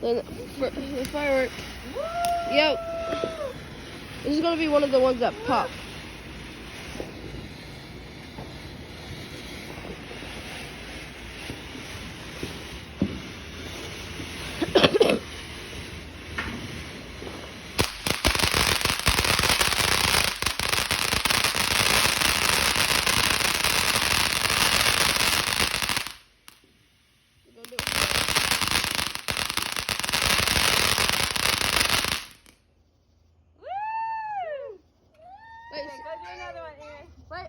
The firework. Yep. This is gonna be one of the ones that pop. Wait. Okay, go do another one, Aaron. Wait.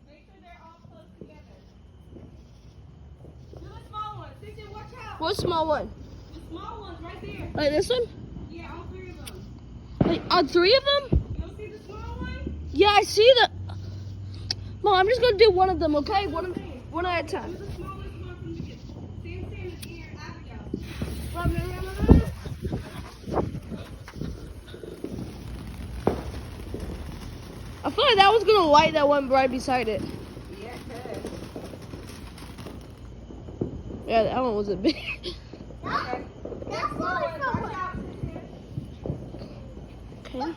Make sure they're all close together. Do the small one. Sixteen, watch out. What small one? The small one's right there. Like this one? Yeah, all three of them. Like all three of them? You don't see the small one? Yeah, I see the. Mom, I'm just gonna do one of them, okay? One at a Do time. the smallest one from the get. Same as Aaron, Abigail. I feel like that one's gonna light that one right beside it. Yeah, good. Yeah, that one wasn't big. Okay. That's Watch what out. Okay.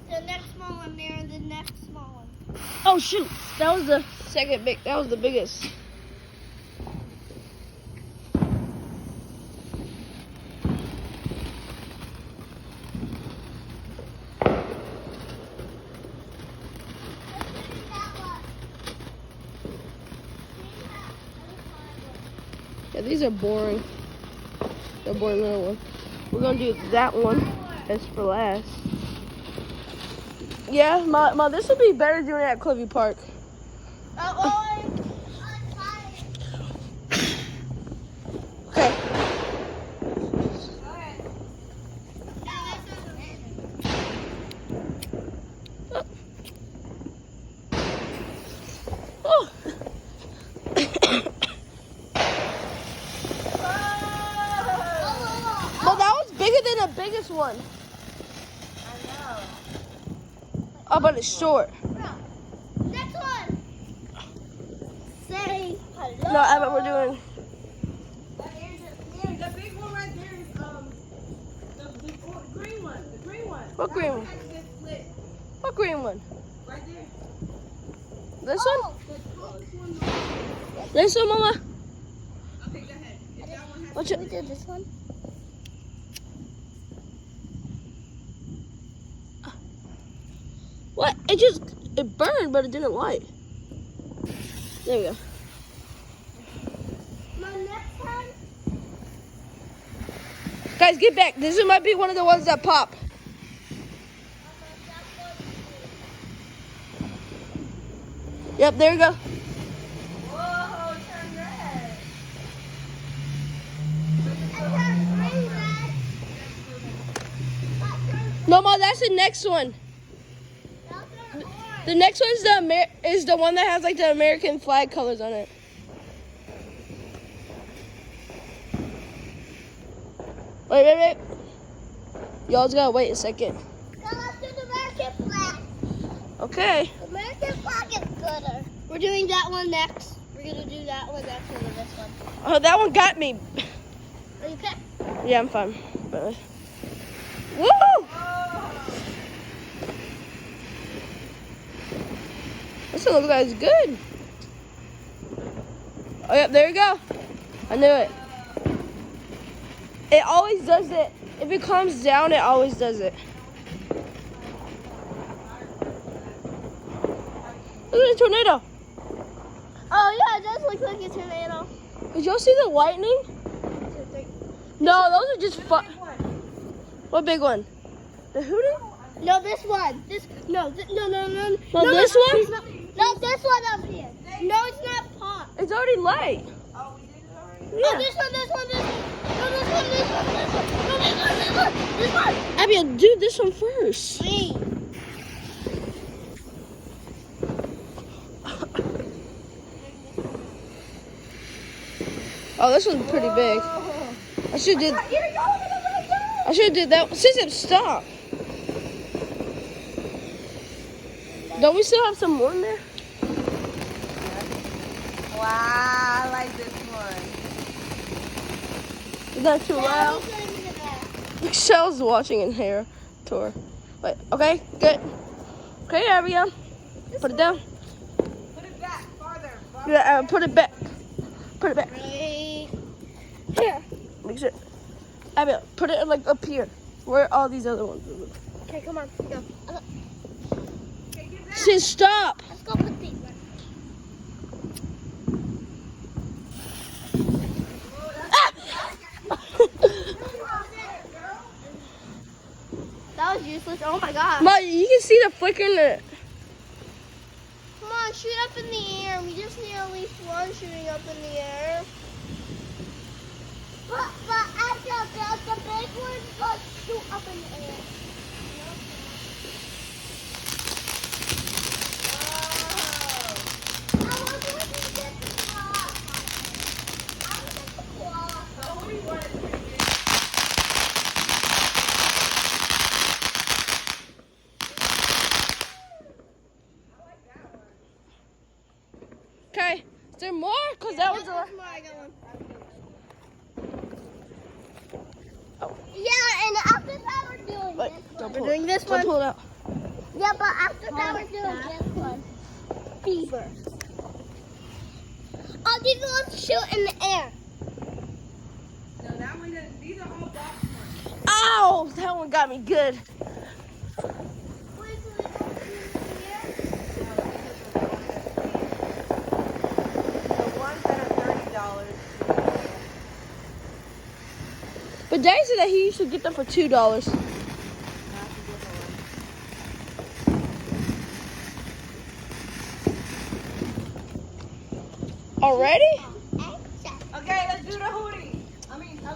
the next small one there and the next small one. Oh shoot, that was the second big. That was the biggest. Yeah, these are boring. The boring little one. We're gonna do that one as for last. Yeah, ma, this would be better doing it at Cliffy Park. Okay. Oh. But that was bigger than the biggest one. I know. Oh, but it's short. Next one. Say hello. No, Evan, we're doing. Aaron, the big one right there is the green one. The green one. What That green one one? has to get split. What green one? Right there. This one? The tallest one. This one, Mama? Okay, go ahead. If that one has What's We it? did this one. What? It burned, but it didn't light. There we go. My next one. Guys, get back. This might be one of the ones that pop. Yep, there you go. Whoa, turn red. No, Ma, that's the next one. The next one's is the one that has like the American flag colors on it. Wait. Y'all just gotta wait a second. Now let's do the American flag. Okay. The American flag is gooder. We're doing that one next. We're gonna do that one next and then this one. Oh, that one got me. Are you okay? Yeah, I'm fine. Woo! This one looks like it's good. Oh, yep, there you go. I knew it. It always does it. If it calms down, it always does it. Look at the tornado. Oh yeah, it does look like a tornado. Did y'all see the lightning? 2, 3. No, those are just fun. What big one? The hootie? No, this one. No. No, this one? he's not- No, this one up here. No, it's not pop. It's already light. Oh, we did it already? Oh, Yeah. this one. No, this one. No, this one. Abigail, do this one first. Me. Oh, this one's pretty big. I should did. I should have did that. System, stop. Don't we still have some more in there? Wow, I like this one. Is that too loud? Michelle's watching in here tour. Wait, okay, good. Okay, Abigail. Put it down. Put it back farther. Yeah, put it back. Put it back. Right here. Make sure. Abigail, put it like up here. Where all these other ones are. Okay, come on. Go. Okay, give that. Sis, stop. Let's go put these. That was useless. Oh my god. Ma, you can see the flicker in it. Come on, shoot up in the air. We just need at least one shooting up in the air. But after the big one, let's shoot up in the air. I was going to get the claw. I was at the claw. Oh, we want it. Okay, is there more? Because that was the last. Yeah, and after that we're doing Wait, this don't one. pull We're doing this Don't one. pull it out. Yeah, but after that we're doing this one. Fever. Oh, these ones shoot in the air. No, that one doesn't. These are all box ones. Ow! That one got me good. The ones that are $30. But Daddy said that he used to get them for $2. Already? Okay, let's do the hoodie. I mean, No,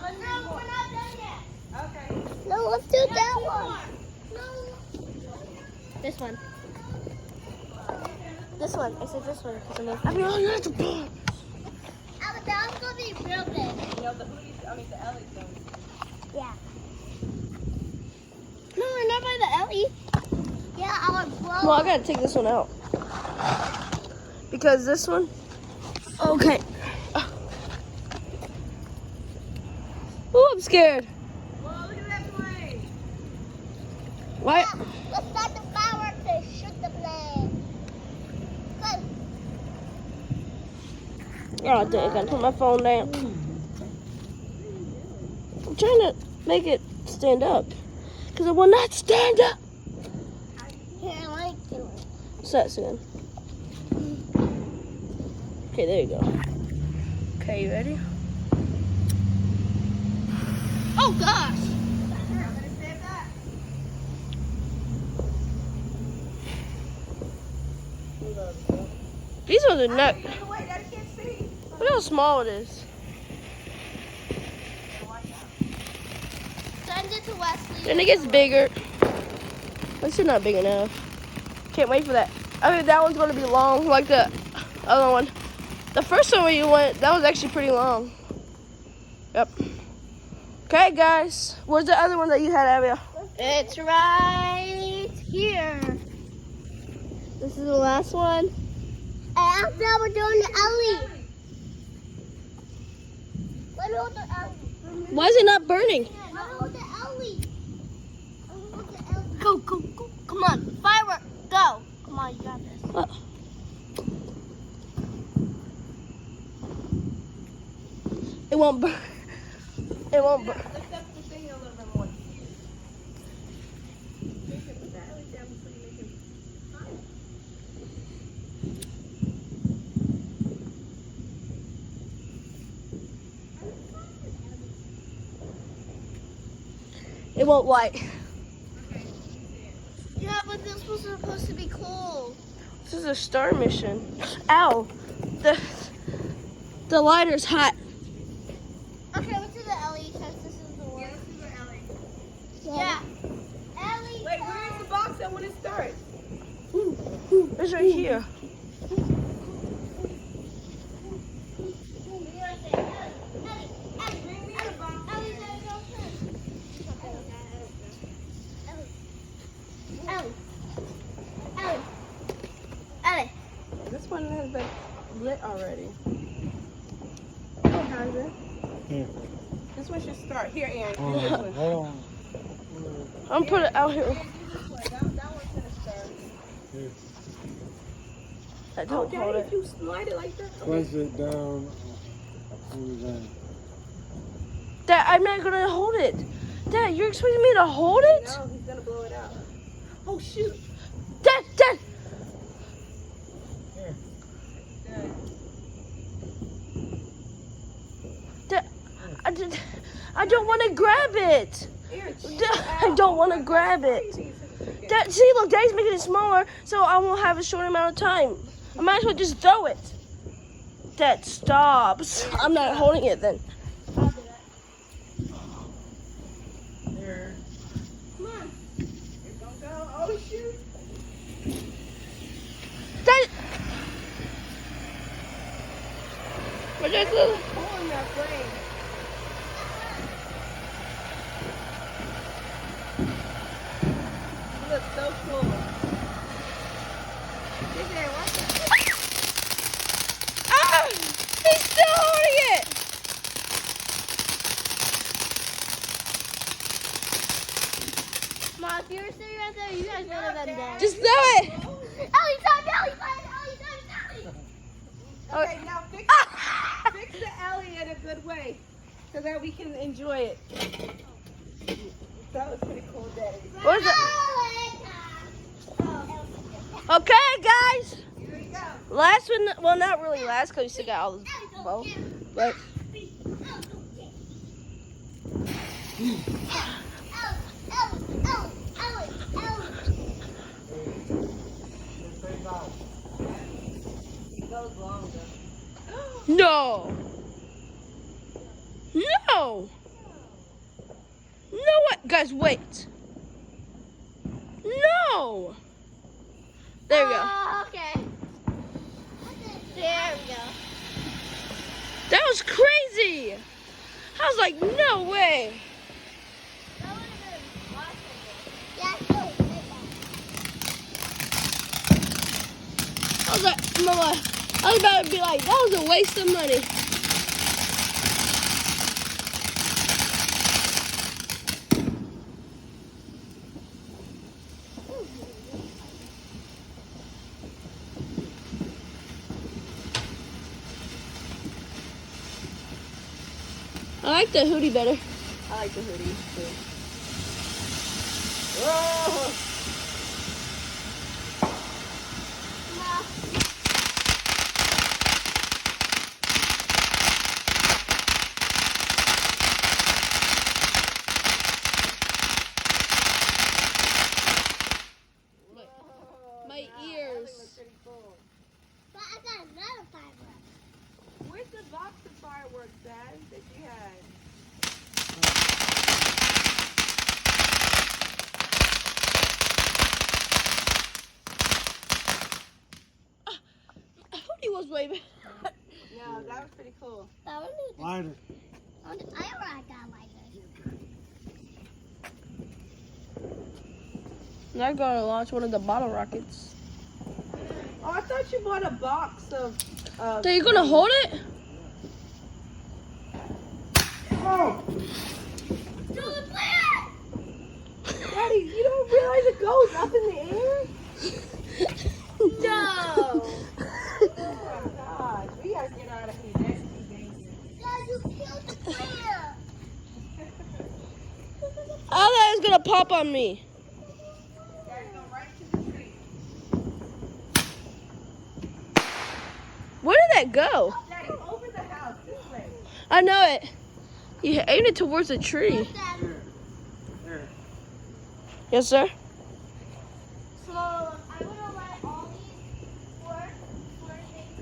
we're not done yet. okay. No, let's do that one. No. This one. This one. I said this one. I mean, oh, you're at the bar. That one's gonna be real big. No, the hoodies, I mean, the Ellie's don't. Yeah. No, we're not by the Ellie. Yeah, our blow. Well, I gotta take this one out. Because this one. Okay. Oh, I'm scared. Whoa, look at that plane. Why? Let's start the fireworks to shoot the plane. Good. Oh, dang, I gotta put my phone down. I'm trying to make it stand up. Because it will not stand up. Here, I like to. What's that saying? Okay, there you go. Okay, you ready? Oh gosh. Somebody said that. These ones are not. Get away, Daddy can't see. Look how small it is. Send it to Wesley. Then it gets bigger. This is not big enough. Can't wait for that. I mean, that one's gonna be long, like the other one. The first one where you went, that was actually pretty long. Yep. Okay, guys. Where's the other one that you had, Abigail? It's right here. This is the last one. And after that, we're doing the Ellie. Let me hold the Ellie. Why is it not burning? Let me hold the Ellie. Go, go, go. Come on. Firework. Go. Come on, you got this. What? It won't burn. It won't burn. Lift up the thing a little bit more. Make it put the Ellie down before you make it higher. It won't light. Yeah, but this was supposed to be cool. This is a star mission. Ow. The lighter's hot. Okay, let's do the Ellie since this is the one. Yeah, let's do the Ellie. Yeah. Ellie. Wait, where is the box that when it starts? It's right here. Bring me the box. Ellie. This one has been lit already. It hasn't. This one should start. Here, Aaron. Hold Do this on, one. hold on. I'm put it out here. Aaron, do this one. That one's gonna start. Here, I Oh, don't hold Daddy, it. if you slide it like that. Okay. place it down. Hold it down. Dad, I'm not gonna hold it. Dad, you're expecting me to hold it? No, he's gonna blow it out. Oh shoot. Dad, Dad. Here. Dad, I don't want to grab it. Aaron, I don't want to grab it. Dad, see, look, Daddy's making it smaller, so I won't have a short amount of time. I might as well just throw it. Dad, stop. I'm not holding it then. Here. Come on. It's gonna go. Oh shoot. Dad. Where's that little? Pulling that flame. You look so cool. DJ, watch it. Ah! He's still holding it. Mom, if you were sitting right there, you guys would have been dead. Just throw it. Ellie's on, Ellie's on, Ellie's on, Ellie's. Okay, now fix, Ah! fix the alley in a good way so that we can enjoy it. That was pretty cool, Daddy. What is it? Okay, guys. Here we go. Last one, well, not really last because you still got all this bow. But It goes longer. no. No. No, what? Guys, wait. No. There we go. Oh, okay. There we go. That was crazy. I was like, no way. That would have been possible. Yeah, I was like, Mama, I was about to be like, that was a waste of money. I like the hoodie better. I like the hoodie too. Whoa! My ears. Pretty cool. But I got another firework. Where's the box of fireworks, Dad, that you had? Hoodie was way better. No, that was pretty cool. That one is Lighter. I already got like this. Now I'm gonna launch one of the bottle rockets. Oh, I thought you bought a box of. Are you gonna hold it? Oh! Daddy, you don't realize it goes up in the air? No. Oh my God, we gotta get out of here. That's too dangerous. Dad, you killed the player. I thought it was gonna pop on me. Daddy, go right to the tree. Where did that go? Daddy, over the house, this way. I know it. You aimed it towards the tree. Dad, Here. Here. Yes, sir. so I'm gonna let all these four things.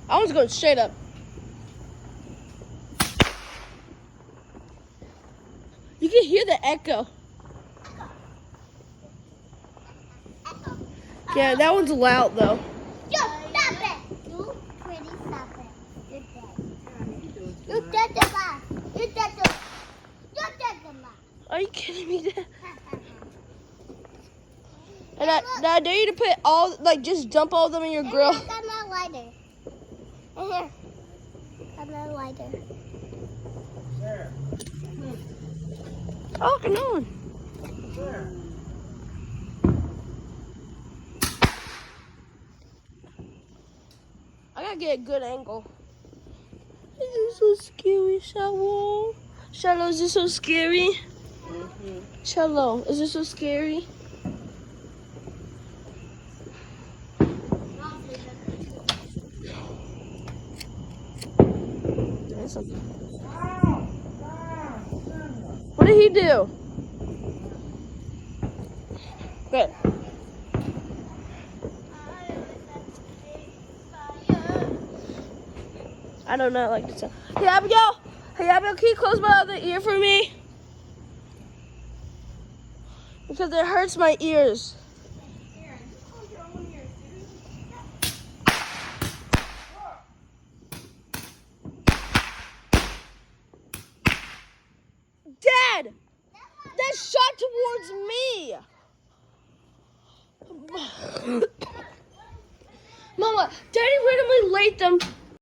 I was going straight up. You can hear the echo. Echo. Yeah, that one's loud though. Yo, stop it. You pretty stop it. You're dead. You dead the last. You dead the. You dead the last. Are you kidding me, Dad? I And I dare you to put all, like, just dump all of them in your grill. I got my lighter. And here. Got my lighter. There. Oh, come on. There. I gotta get a good angle. Is this so scary, Shallow? Shallow, is this so scary? Shallow, is this so scary? What did he do? Good. I do not like the sound. Hey, Abigail. Hey, Abigail, can you close my other ear for me? Because it hurts my ears. Dad! That shot towards me! Mama, Daddy randomly laid them